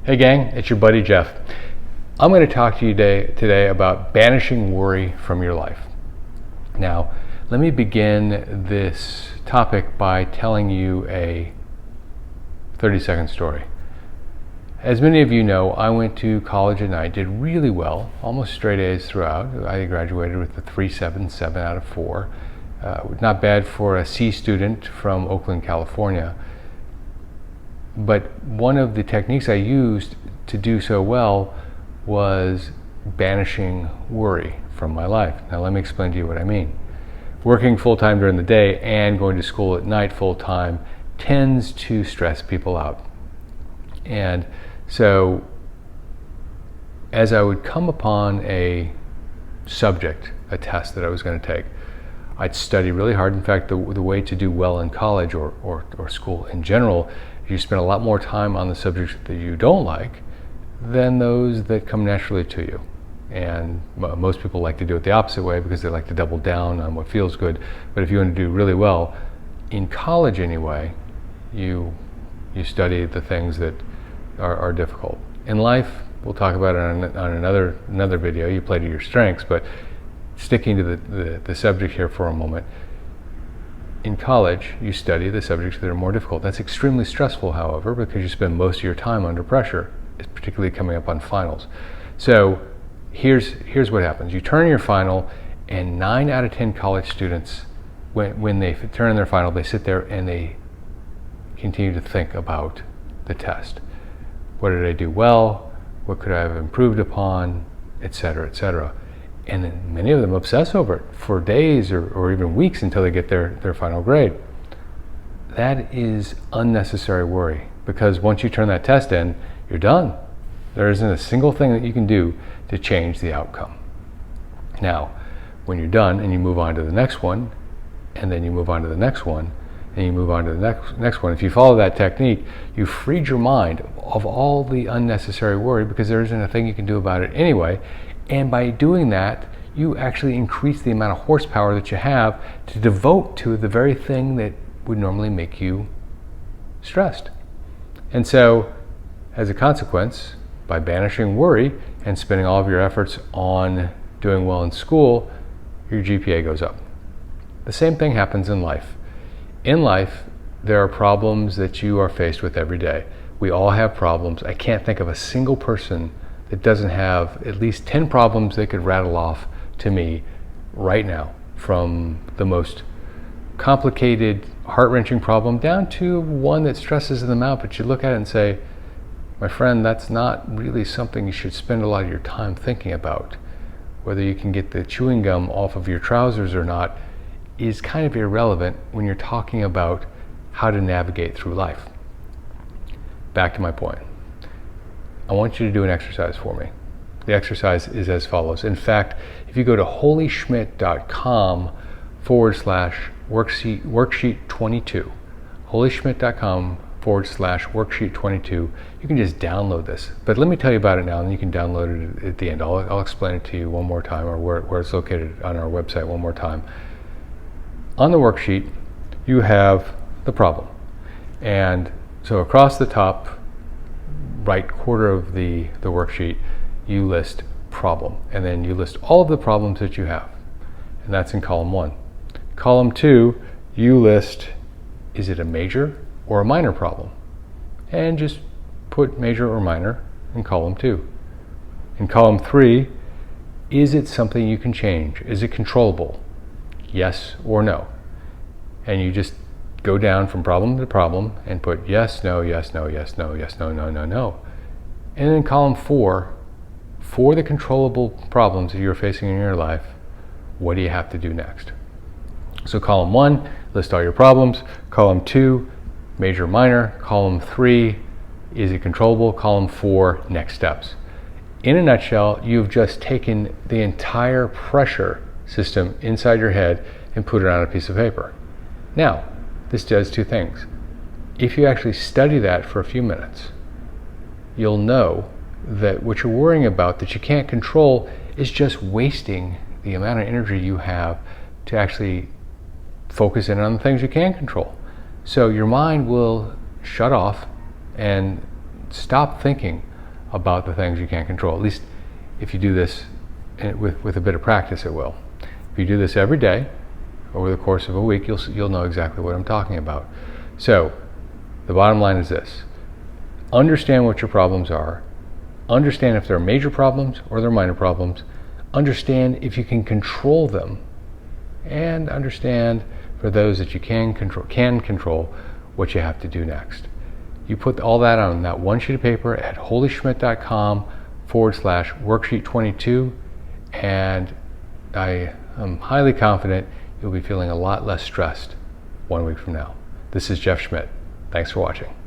Hey gang, it's your buddy Geoff. I'm going to talk to you today about banishing worry from your life. Now, let me begin this topic by telling you a 30-second story. As many of you know, I went to college at night, did really well, almost straight A's throughout. I graduated with a 3.77 out of 4. Not bad for a C student from Oakland, California. But one of the techniques I used to do so well was banishing worry from my life. Now let me explain to you what I mean. Working full-time during the day and going to school at night full-time tends to stress people out. And so as I would come upon a subject, a test that I was going to take, I'd study really hard. In fact, the way to do well in college or school in general, you spend a lot more time on the subjects that you don't like than those that come naturally to you. And most people like to do it the opposite way because they like to double down on what feels good. But if you want to do really well, in college anyway, you study the things that are difficult. In life, we'll talk about it on another video, you play to your strengths, but sticking to the subject here for a moment. In college, you study the subjects that are more difficult. That's extremely stressful, however, because you spend most of your time under pressure, particularly coming up on finals. So here's what happens. You turn in your final, and 9 out of 10 college students, when they turn in their final, they sit there and they continue to think about the test. What did I do well? What could I have improved upon? Etc., etc. And then many of them obsess over it for days or even weeks until they get their final grade. That is unnecessary worry, because once you turn that test in, you're done. There isn't a single thing that you can do to change the outcome. Now, when you're done and you move on to the next one, and then you move on to the next one, and you move on to the next one, if you follow that technique, you freed your mind of all the unnecessary worry because there isn't a thing you can do about it anyway. And by doing that, you actually increase the amount of horsepower that you have to devote to the very thing that would normally make you stressed. And so, as a consequence, by banishing worry and spending all of your efforts on doing well in school, your GPA goes up. The same thing happens in life. In life, there are problems that you are faced with every day. We all have problems. I can't think of a single person that doesn't have at least 10 problems they could rattle off to me right now, from the most complicated, heart-wrenching problem down to one that stresses them out, but you look at it and say, my friend, that's not really something you should spend a lot of your time thinking about. Whether you can get the chewing gum off of your trousers or not is kind of irrelevant when you're talking about how to navigate through life. Back to my point. I want you to do an exercise for me. The exercise is as follows. In fact, if you go to holyschmidt.com/worksheet 22, holyschmidt.com/worksheet 22, you can just download this. But let me tell you about it now, and you can download it at the end. I'll explain it to you one more time, or where it's located on our website one more time. On the worksheet, you have the problem. And so across the top right quarter of the worksheet, you list problem, and then you list all of the problems that you have, and that's in column 1. Column 2, you list, is it a major or a minor problem, and just put major or minor in column 2. In column 3, is it something you can change? Is it controllable? Yes or no? And you just go down from problem to problem and put yes, no, yes, no, yes, no, yes, no, no, no, no. And in column 4, for the controllable problems that you're facing in your life, what do you have to do next? So column 1, list all your problems. Column 2, major, minor. Column 3, is it controllable? Column 4, next steps. In a nutshell, you've just taken the entire pressure system inside your head and put it on a piece of paper. Now, this does 2 things. If you actually study that for a few minutes, you'll know that what you're worrying about that you can't control is just wasting the amount of energy you have to actually focus in on the things you can control. So your mind will shut off and stop thinking about the things you can't control. At least if you do this with a bit of practice, it will. If you do this every day over the course of a week, you'll know exactly what I'm talking about. So the bottom line is this: understand what your problems are, understand if they're major problems or they're minor problems, understand if you can control them, and understand for those that you can control what you have to do next. You put all that on that one sheet of paper at holyschmidt.com/worksheet 22, and I am highly confident you'll be feeling a lot less stressed 1 week from now. This is Geoff Schmidt. Thanks for watching.